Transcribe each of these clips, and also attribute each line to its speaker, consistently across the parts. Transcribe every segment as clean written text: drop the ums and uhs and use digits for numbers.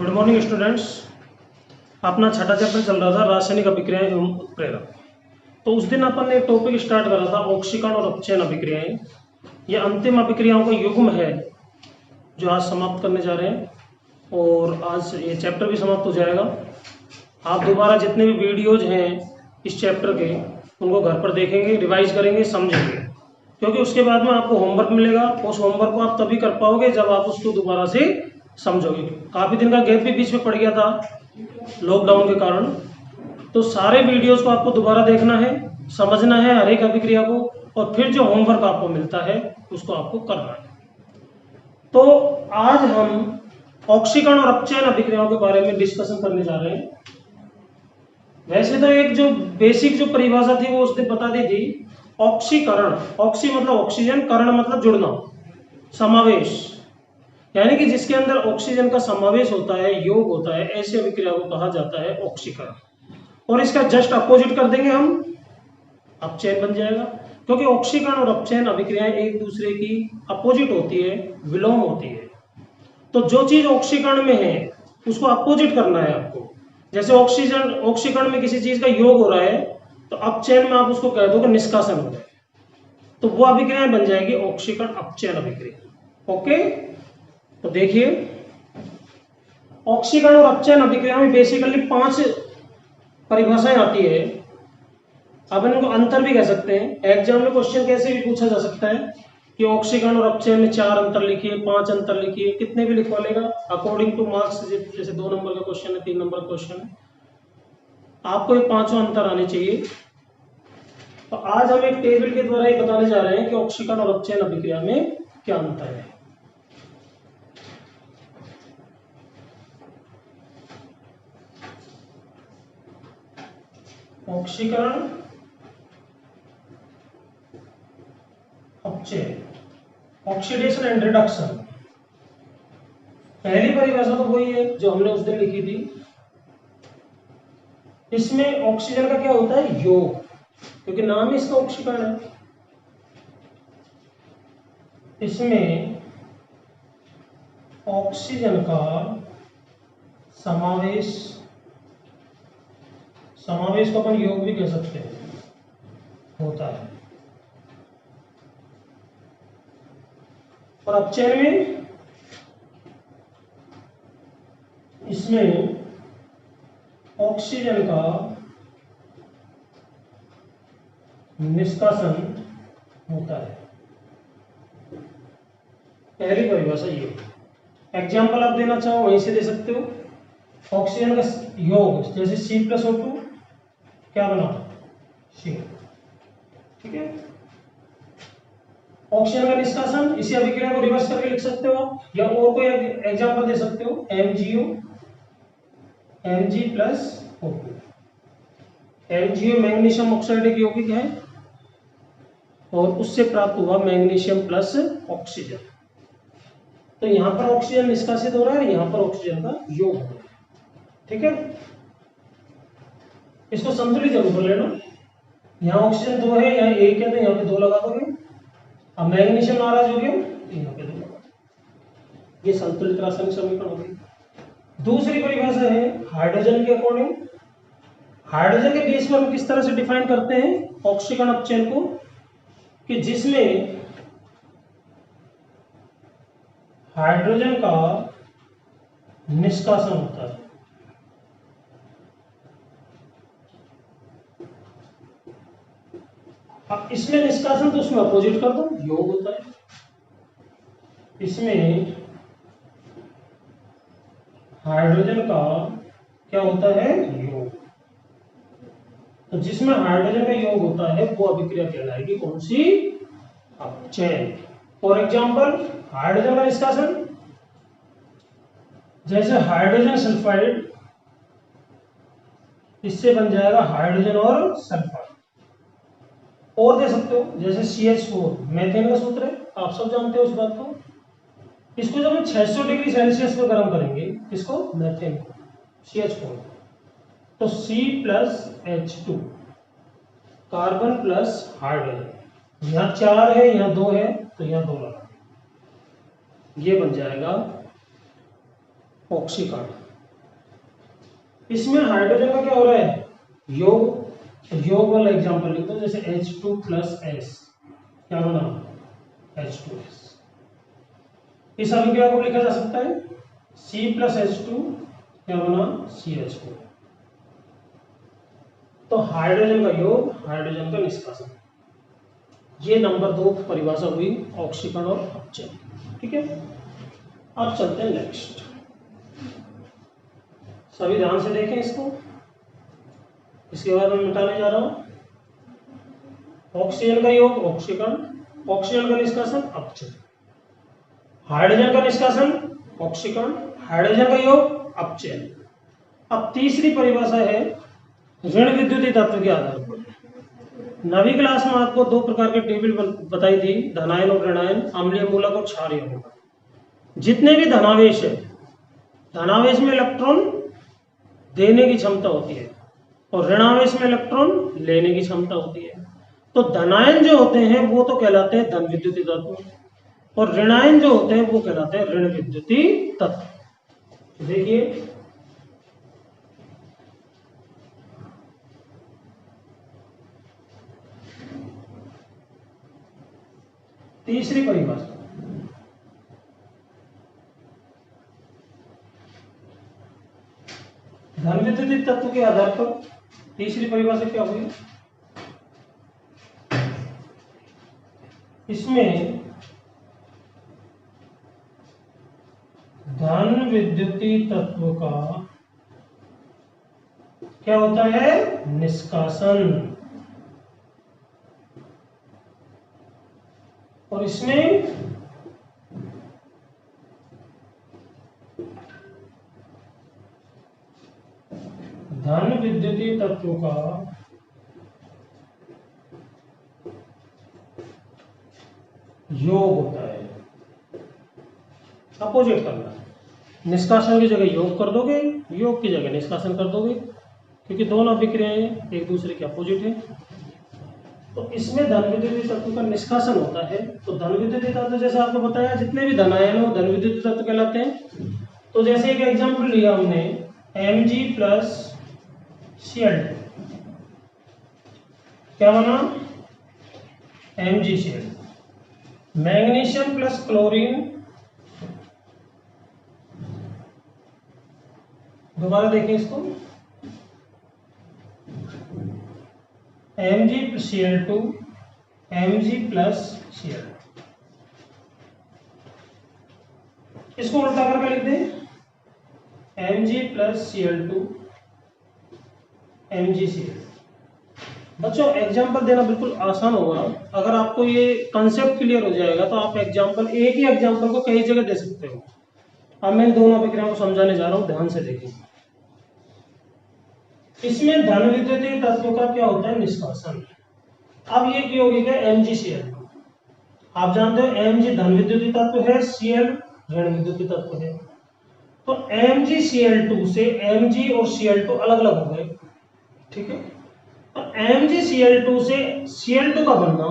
Speaker 1: Good morning students. अपना छठा chapter चल रहा था रासायनिक अभिक्रियाएं एवं उत्प्रेरक। तो उस दिन अपन ने एक टॉपिक स्टार्ट करा था ऑक्सीकरण और अपचयन अभिक्रियाएं। ये अंतिम अभिक्रियाओं का युग्म है जो आज समाप्त करने जा रहे हैं और आज ये चैप्टर भी समाप्त हो जाएगा। आप दोबारा जितने भी वीडियोज हैं इस चैप्टर के उनको घर पर देखेंगे, रिवाइज करेंगे, समझेंगे, क्योंकि उसके बाद में आपको होमवर्क मिलेगा। उस होमवर्क को आप तभी कर पाओगे जब आप उसको दोबारा से समझोगे। काफ़ी दिन का गैप भी बीच में पड़ गया था लॉकडाउन के कारण, तो सारे वीडियोस को आपको दोबारा देखना है, समझना है हर एक अभिक्रिया को, और फिर जो होमवर्क आपको मिलता है उसको आपको करना है। तो आज हम ऑक्सीकरण और अपचयन अभिक्रियाओं के बारे में डिस्कशन करने जा रहे हैं। वैसे तो एक जो बेसिक जो परिभाषा थी वो उसने बता दी थी। ऑक्सीकरण, ऑक्सी मतलब ऑक्सीजन, करण मतलब जुड़ना, समावेश, यानी कि जिसके अंदर ऑक्सीजन का समावेश होता है, योग होता है, ऐसी अभिक्रिया को कहा जाता है ऑक्सीकरण। और इसका जस्ट अपोजिट कर देंगे हम, अपचयन बन जाएगा, क्योंकि ऑक्सीकरण और अपचयन अभिक्रियाएं एक दूसरे की अपोजिट होती है, विलोम होती है। तो जो चीज ऑक्सीकरण में है उसको अपोजिट करना है आपको। जैसे ऑक्सीकरण में किसी चीज का योग हो रहा है तो अपचयन में आप उसको कह दो कि निष्कासन हो रहा है, तो वो अभिक्रियाएं बन जाएगी ऑक्सीकरण अपचयन अभिक्रिया। ओके, तो देखिए ऑक्सीकरण और अपचयन अभिक्रिया में बेसिकली 5 परिभाषाएं आती है। अब इनको अंतर भी कह सकते हैं। एग्जाम में क्वेश्चन कैसे भी पूछा जा सकता है कि ऑक्सीकरण और अपचयन में 4 अंतर लिखिए, 5 अंतर लिखिए, कितने भी लिखवा लेगा अकॉर्डिंग टू मार्क्स। जैसे 2 नंबर का क्वेश्चन है, 3 नंबर का क्वेश्चन है, आपको ये 5 अंतर आने चाहिए। तो आज हम एक टेबल के द्वारा ही बताने जा रहे हैं कि ऑक्सीकरण और अपचयन अभिक्रिया में क्या अंतर है। ऑक्सीकरण अपचयन, ऑक्सीडेशन एंड रिडक्शन। पहली परिभाषा तो वही है जो हमने उस दिन लिखी थी। इसमें ऑक्सीजन का क्या होता है, योग, क्योंकि नाम ही इसका ऑक्सीकरण है। इसमें ऑक्सीजन का समावेश, समावेश को अपन योग भी कह सकते हैं, होता है। और अपचयन में इसमें ऑक्सीजन का निष्कासन होता है। पहली परिभाषा ये। एग्जाम्पल आप देना चाहो वहीं से दे सकते हो। ऑक्सीजन का योग जैसे C+O2 क्या बना, C, ठीक है। ऑक्सीजन का निष्कासन, इसी अभिक्रिया को रिवर्स करके लिख सकते हो, या और कोई एग्जांपल दे सकते हो, MgO, Mg+O2। MgO magnesium oxide एक यौगिक है और उससे प्राप्त हुआ मैग्नीशियम प्लस ऑक्सीजन। तो यहां पर ऑक्सीजन निष्कासित हो रहा है, यहां पर ऑक्सीजन का योग हो रहा है, ठीक है। इसको संतुलित जरूर कर लेना। यहाँ ऑक्सीजन 2 है, यहाँ 1 है, तो यहाँ पे 2 लगा दोगे। अब मैग्नीशियम नाराज हो गया, यहाँ पे 2 लगा। ये संतुलित रासायनिक समीकरण हो गई। दूसरी परिभाषा है हाइड्रोजन के अकॉर्डिंग। हाइड्रोजन के बेस पर हम किस तरह से डिफाइन करते हैं ऑक्सीकरण अपचयन को, कि जिसमें हाइड्रोजन का निष्कासन होता है। अब इसमें निष्कासन तो उसमें अपोजिट कर दो, योग होता है। इसमें हाइड्रोजन का क्या होता है, योग। तो जिसमें हाइड्रोजन का योग होता है वो अभिक्रिया कहलाएगी कौन सी, अपचयन। फॉर एग्जांपल हाइड्रोजन का निष्कासन, जैसे हाइड्रोजन सल्फाइड, इससे बन जाएगा हाइड्रोजन और सल्फाइड। और दे सकते हो जैसे CH4, मेथेन का सूत्र है, आप सब जानते हो इस बात को। इसको जब हम 600 डिग्री सेल्सियस पर गर्म करेंगे, किसको, मेथेन को, CH4, तो C+H2, कार्बन प्लस हाइड्रोजन, यहाँ 4 है, यहाँ 2 है, तो यहाँ 2 लगा, ये बन जाएगा ऑक्सीकरण। इसमें हाइड्रोजन का क्या हो रहा है, योग वाला एग्जांपल लिखते हैं, जैसे H2 प्लस एस, क्या बना H2S। इस अभिक्रिया को लिखा जा सकता है C प्लस H2, क्या बना CH4। तो हाइड्रोजन का योग, हाइड्रोजन का निष्कासन, ये नंबर 2 परिभाषा हुई ऑक्सीकरण और अपचयन। ठीक है, अब चलते हैं नेक्स्ट। सभी ध्यान से देखें इसको, इसके बाद मैं मिटाने जा रहा हूं। ऑक्सीजन का योग ऑक्सीकरण, ऑक्सीजन का निष्कासन अपचयन, हाइड्रोजन का निष्कासन ऑक्सीकरण, हाइड्रोजन का योग अपचयन। अब तीसरी परिभाषा है ऋण विद्युतीय तत्व के आधार पर। नवी क्लास में आपको 2 प्रकार के टेबल बताई थी, धनायन और ऋणायन, अम्लीय मूलक और क्षारीय मूलक। जितने भी धनावेश है, धनावेश में इलेक्ट्रॉन देने की क्षमता होती है और ऋणावेश में इलेक्ट्रॉन लेने की क्षमता होती है। तो धनायन जो होते हैं वो तो कहलाते हैं धन विद्युतीय तत्व, और ऋणायन जो होते हैं वो कहलाते हैं ऋण विद्युतीय तत्व। देखिए तीसरी परिभाषा, धन विद्युतीय तत्व के आधार पर तीसरी परिभाषा क्या हुई, इसमें धन विद्युतीय तत्व का क्या होता है, निष्कासन, और इसमें धन विद्युतीय तत्व का योग होता है। अपोजिट करना, निष्कासन की जगह योग कर दोगे, योग की जगह निष्कासन कर दोगे, क्योंकि दोनों अभिक्रियाएं एक दूसरे के अपोजिट है। तो इसमें धन विद्युतीय तत्व का निष्कासन होता है। तो धन विद्युतीय तत्व जैसे आपको बताया, जितने भी धनायन हो धन विद्युतीय तत्व कहलाते हैं। तो जैसे एक एग्जांपल लिया हमने Mg प्लस Cl2, क्या बना MgCl। मैग्नीशियम प्लस क्लोरीन, दोबारा देखें इसको, Mg+Cl2, Mg प्लस Cl, इसको उल्टा करके लिख दें Mg प्लस Cl2 MgCl। बच्चों एग्जाम्पल देना बिल्कुल आसान होगा, अगर आपको ये कंसेप्ट क्लियर हो जाएगा तो आप एग्जाम्पल, एक ही एग्जाम्पल को कई जगह दे सकते हो। अब मैं दोनों अभिक्रियाओं को समझाने जा रहा हूं, ध्यान से देखिए। इसमें धन विद्युतीय तत्व का क्या होता है, निष्कासन। अब ये यौगिक है MgCl, आप जानते हो Mg धन विद्युतीय तत्व है, Cl ऋण विद्युतीय तत्व है। तो MgCl2 से Mg और Cl2 अलग अलग हो गए, ठीक है। तो MgCl2 से Cl2 का बनना,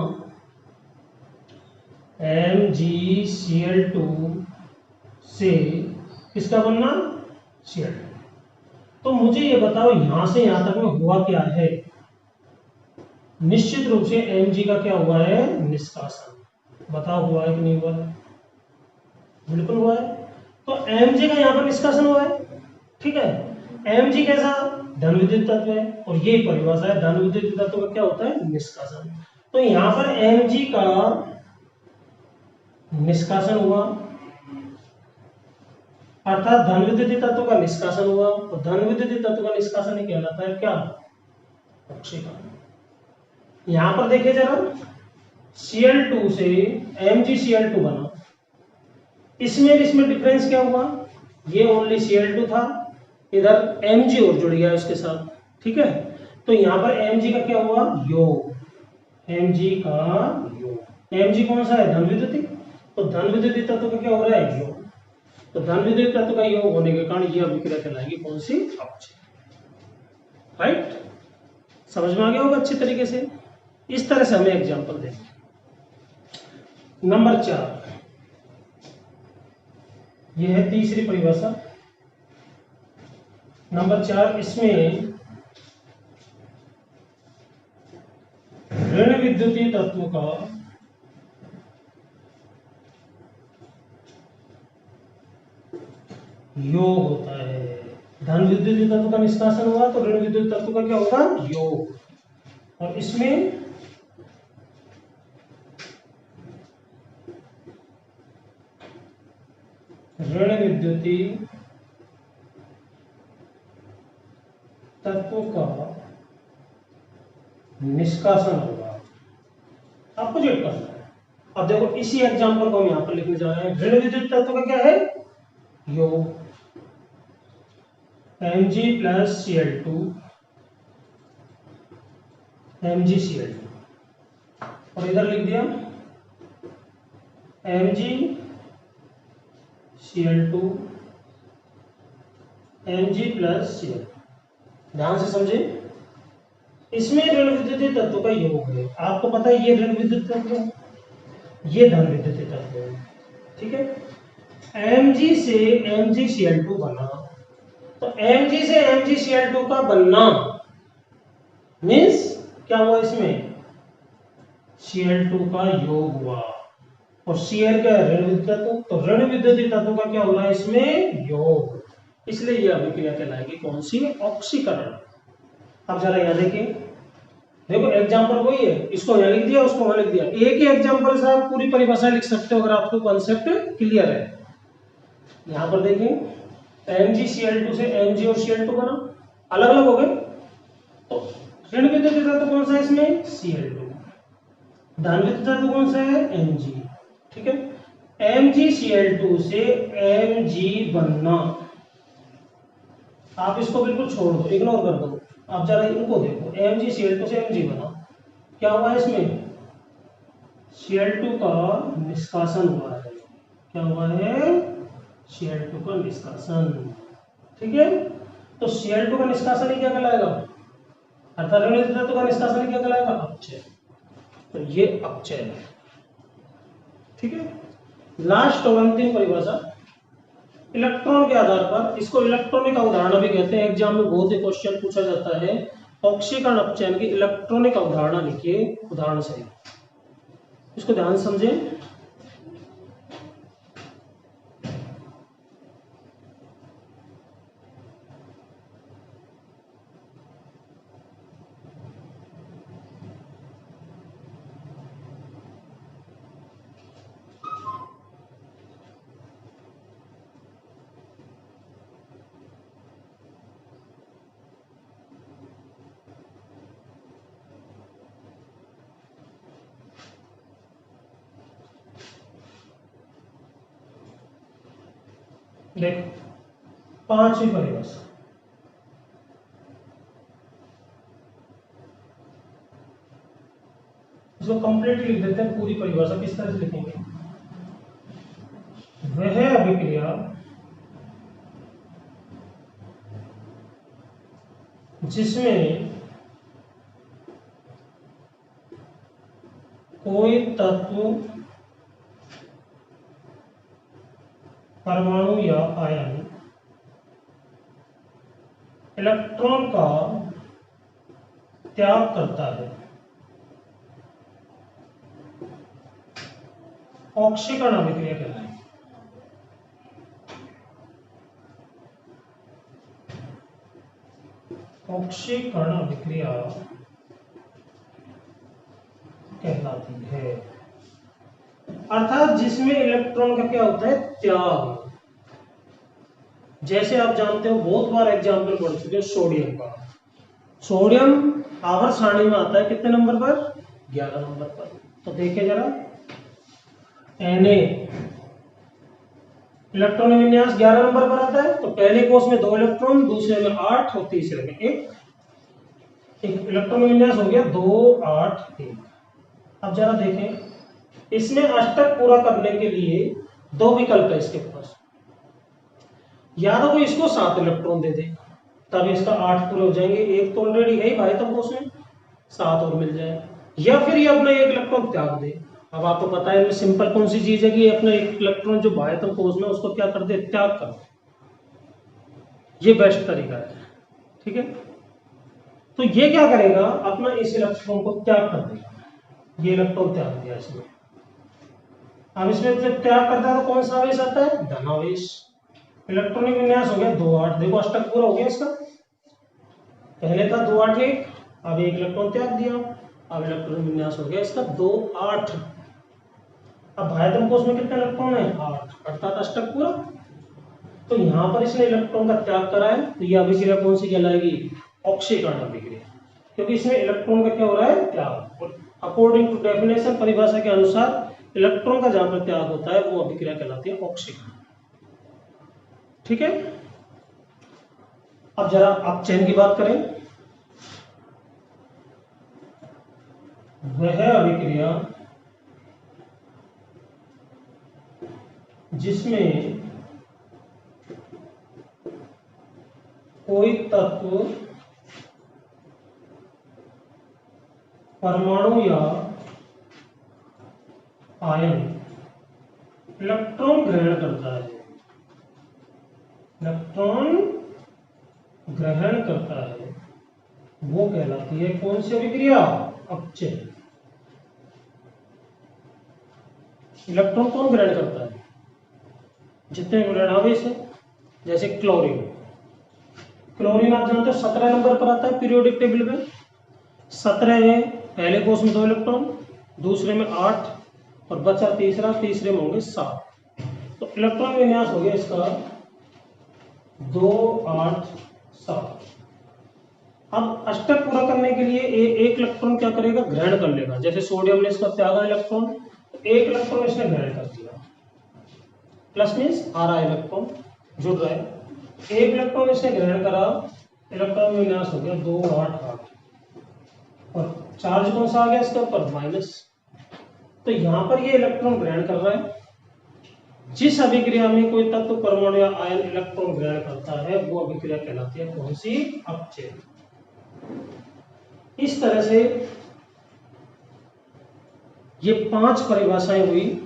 Speaker 1: MgCl2 से किसका बनना, Cl2। तो मुझे ये बताओ यहां से यहां तक में हुआ क्या है, निश्चित रूप से Mg का क्या हुआ है, निष्कासन। बताओ हुआ है कि नहीं हुआ है, बिल्कुल हुआ है। तो Mg का यहां पर निष्कासन हुआ है, ठीक है। Mg कैसा, धन विद्युत तत्व है, और यही परिभाषा है धन विद्युत तत्व का क्या होता है, निष्कासन। तो यहां पर Mg का निष्कासन हुआ, अर्थात धन विद्युतीय तत्व का निष्कासन हुआ, और धन विद्युतीय तत्व का निष्कासन ही कहलाता है क्या, ऑक्सीकरण। यहां पर देखिए जरा, Cl2 से MgCl2 बना, इसमें डिफरेंस क्या हुआ, ये ओनली Cl2 था, इधर Mg और जुड़ गया इसके साथ, ठीक है। तो यहां पर Mg का क्या हुआ, योग, Mg का योग। Mg कौन सा है, धन विद्युतीय, तो धन विद्युतीय तत्व का क्या हो रहा है, योग। तो धन विद्युतीय तत्व का योग होने के कारण यह अभिक्रिया कहलाएगी कौन सी, अपचय। राइट, समझ में आ गया होगा अच्छे तरीके से। इस तरह से हमें एग्जांपल दें। नंबर 4, यह है तीसरी परिभाषा। नंबर 4, इसमें ऋण विद्युतीय तत्व का योग होता है। धन विद्युतीय तत्व का निष्कासन हुआ तो ऋण विद्युतीय तत्व का क्या होगा, योग। और इसमें ऋण विद्युतीय तत्व का निष्कासन होगा, अपोजिट करना है। अब देखो इसी एग्जांपल को हम यहां पर लिखने जा रहे हैं। ऋण विद्युत तत्व का क्या है, योग, Mg प्लस Cl2 MgCl2, और इधर लिख दिया MgCl2 Mg प्लस Cl। ध्यान से समझे, इसमें ऋण विद्युतीय तत्व का योग है। आपको पता है ये ऋण विद्युत तत्व है, ये धन विद्युतीय तत्व है, ठीक है। Mg से MgCl2 बना, तो Mg से MgCl2 का बनना मीन्स क्या हुआ, इसमें Cl2 का योग हुआ, और Cl का ऋण विद्युतीय तत्व, तो ऋण विद्युतीय तत्व का क्या होना है, इसमें योग। इसलिए यह अभिक्रिया कहलाएगी कौन सी, ऑक्सीकरण। अब जरा यहां देखिए, देखो एग्जांपल वही है, इसको यहां लिख दिया, उसको वहां लिख दिया। एक ही एग्जांपल से आप पूरी परिभाषा लिख सकते हो अगर आपको कॉन्सेप्ट क्लियर है। यहां पर देखिए MgCl2 से Mg और Cl2 बना, अलग अलग हो गए, तो ऋण विद्युतीय तत्व कौन सा है इसमें, Cl2, धन विद्युतीय तत्व कौन सा है, Mg, ठीक है। MgCl2 से Mg बनना, आप इसको बिल्कुल छोड़ दो, इग्नोर कर दो। आप जरा इनको देखो, MgCl2 से Mg बना, क्या हुआ है इसमें, Cl2 का निष्कासन हुआ है। क्या हुआ है, Cl2 का निष्कासन, ठीक है। तो Cl2 का निष्कासन ही क्या कहलाएगा, अर्थात ऋण विद्युतीय तत्व का निष्कासन ही क्या कहलाएगा, अपचय। तो ये अपचय है, ठीक है। लास्ट और अंतिम परिभाषा इलेक्ट्रॉन के आधार पर, इसको इलेक्ट्रॉनिक अवधारणा भी कहते हैं। एग्जाम में बहुत ही क्वेश्चन पूछा जाता है, ऑक्सीकरण अपचयन की इलेक्ट्रॉनिक अवधारणा लिखिए उदाहरण से, इसको ध्यान समझें। देखो पांचवी परिभाषा, इसको कंप्लीट लिख देते हैं। पूरी परिभाषा किस तरह से लिखेंगे, वह अभिक्रिया जिसमें कोई तत्व, परमाणु या आयन इलेक्ट्रॉन का त्याग करता है, ऑक्सीकरण अभिक्रिया कहलाएगी। ऑक्सीकरण अभिक्रिया कहलाती है, अर्थात जिसमें इलेक्ट्रॉन का क्या होता है, त्याग। जैसे आप जानते हो, बहुत बार एग्जाम्पल पढ़ चुके हैं सोडियम का। सोडियम आवर्त सारणी में आता है कितने नंबर पर, 11 नंबर पर। तो देखिए जरा, Na इलेक्ट्रॉन विन्यास 11 नंबर पर आता है, तो पहले कोष में 2 इलेक्ट्रॉन, दूसरे में 8 और तीसरे में 1। इलेक्ट्रॉन विन्यास हो गया 2 8 1। अब जरा देखें, इसमें अष्टक पूरा करने के लिए 2 विकल्प है इसके पास, या तो कोई इसको 7 इलेक्ट्रॉन दे दे, तब इसका 8 पूरे हो जाएंगे, एक तो ऑलरेडी है ही भाई कोष में, 7 और मिल जाए, या फिर ये अपना 1 इलेक्ट्रॉन त्याग दे। अब आपको पता है सिंपल कौन सी चीज है कि अपना 1 इलेक्ट्रॉन जो बाह्यतम कोष में उसको क्या कर दे, त्याग कर दे। ये बेस्ट तरीका है। ठीक है। तो ये क्या करेगा, अपना इस इलेक्ट्रॉन को त्याग कर देगा, ये इलेक्ट्रॉन त्याग दिया इसमें। अब इसमें जब त्याग करता है तो कौन सा आवेश आता है, धनावेश। इलेक्ट्रॉनिक विन्यास हो गया 2-8, देखो अष्टक पूरा हो गया इसका। पहले था 2-8 1, अब एक इलेक्ट्रॉन त्याग दिया, अब इलेक्ट्रॉन विन्यास हो गया इसका 2-8। अब भाइब्रम कोश में कितने इलेक्ट्रॉन है, 8, अर्थात अष्टक पूरा। तो यहाँ पर इसने इलेक्ट्रॉन का त्याग करा है, तो यह अभिक्रिया कौन सी कहलाएगी, ऑक्सीकरण अभिक्रिया, क्योंकि इसमें इलेक्ट्रॉन का क्या हो रहा है, त्याग। और अकॉर्डिंग टू डेफिनेशन, परिभाषा के अनुसार इलेक्ट्रॉन का जहां पर त्याग होता है वो अभिक्रिया कहलाती है ऑक्सीकरण। ठीक है। अब जरा अपचयन की बात करें। वह अभिक्रिया जिसमें कोई तत्व परमाणु या आयन इलेक्ट्रॉन ग्रहण करता है, इलेक्ट्रॉन ग्रहण करता है, वो कहलाती है कौन सी अभिक्रिया, अपचयन। इलेक्ट्रॉन कौन ग्रहण करता है, जितने ऋणावेश है, जैसे क्लोरीन। क्लोरीन आप जानते हो 17 नंबर पर आता है पीरियोडिक टेबल में। 17 में पहले कोष में 2 इलेक्ट्रॉन, दूसरे में 8 और बचा तीसरा, तीसरे में होंगे 7। तो इलेक्ट्रॉन विन्यास हो गया इसका 2 8 7। अब अष्टक पूरा करने के लिए एक इलेक्ट्रॉन क्या करेगा, ग्रहण कर लेगा। जैसे सोडियम ने इसका त्यागा इलेक्ट्रॉन, तो एक इलेक्ट्रॉन इसने ग्रहण कर दिया, प्लस मीन्स आ रहा इलेक्ट्रॉन जुड़ रहा है। एक इलेक्ट्रॉन इसने ग्रहण करा, इलेक्ट्रॉन विन्यास हो गया 2 8 8 और चार्ज कौन सा आ गया इसके ऊपर, माइनस। तो यहां पर ये इलेक्ट्रॉन ग्रहण कर रहा है। जिस अभिक्रिया में कोई तत्व परमाणु या आयन इलेक्ट्रॉन ग्रहण करता है वो अभिक्रिया कहलाती है कौन सी, अपचयन। इस तरह से ये 5 परिभाषाएं हुई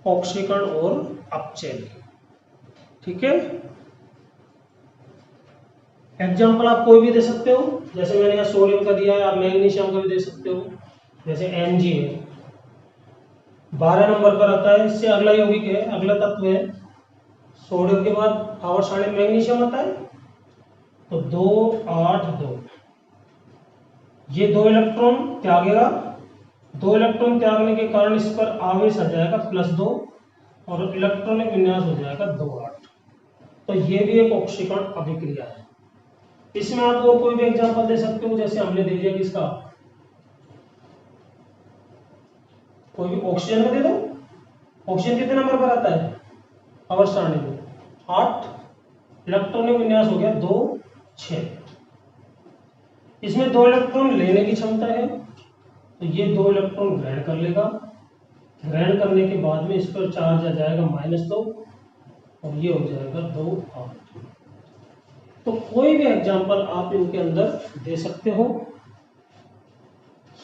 Speaker 1: ऑक्सीकरण और अपचयन की। ठीक है। एग्जाम्पल आप कोई भी दे सकते हो, जैसे मैंने यहाँ सोडियम का दिया है, आप मैग्नीशियम का भी दे सकते हो। जैसे Mg है 12 नंबर पर आता है, इससे अगला यौगिक है, अगला तत्व है। सोडियम के बाद आवर्त सारणी में मैग्नीशियम आता है, तो 2 8 2, ये 2 इलेक्ट्रॉन त्यागेगा। 2 इलेक्ट्रॉन त्यागने के कारण इस पर आवेश आ जाएगा +2 और इलेक्ट्रॉनिक विन्यास हो जाएगा 2 8। तो ये भी एक ऑक्सीकरण अभिक्रिया है। इसमें आप और कोई भी एग्जांपल दे सकते हो, जैसे हमने दे दिया किसका, कोई भी ऑक्सीजन का दे दो। ऑक्सीजन कितने नंबर पर आता है, आवर्त सारणी में 8, इलेक्ट्रॉनिक विन्यास हो गया 2 6। इसमें 2 इलेक्ट्रॉन लेने की क्षमता है, तो ये 2 इलेक्ट्रॉन ग्रहण कर लेगा। ग्रहण करने के बाद में इस पर चार्ज आ जाएगा -2 और ये हो जाएगा 2 8। तो कोई भी एग्जांपल आप इनके अंदर दे सकते हो।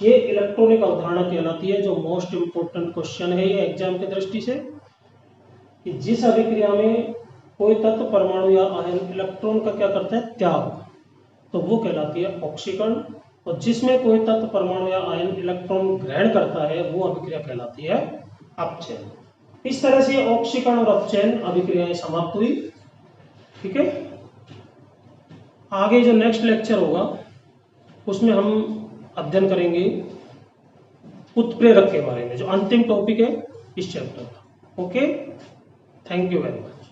Speaker 1: ये इलेक्ट्रॉनिक अवधारणा कहलाती है, जो मोस्ट इंपोर्टेंट क्वेश्चन है ये एग्जाम की दृष्टि से, कि जिस अभिक्रिया में कोई तत्व परमाणु या आयन इलेक्ट्रॉन का क्या करता है, त्याग, तो वो कहलाती है ऑक्सीकरण। और जिसमें कोई तत्व परमाणु या आयन इलेक्ट्रॉन ग्रहण करता है वो अभिक्रिया कहलाती है अपचयन। इस तरह से ऑक्सीकरण और अपचयन अभिक्रियाएं समाप्त हुई। ठीक है। आगे जो नेक्स्ट लेक्चर होगा उसमें हम अध्ययन करेंगे उत्प्रेरक के बारे में, जो अंतिम टॉपिक है इस चैप्टर का। Okay, thank you very much.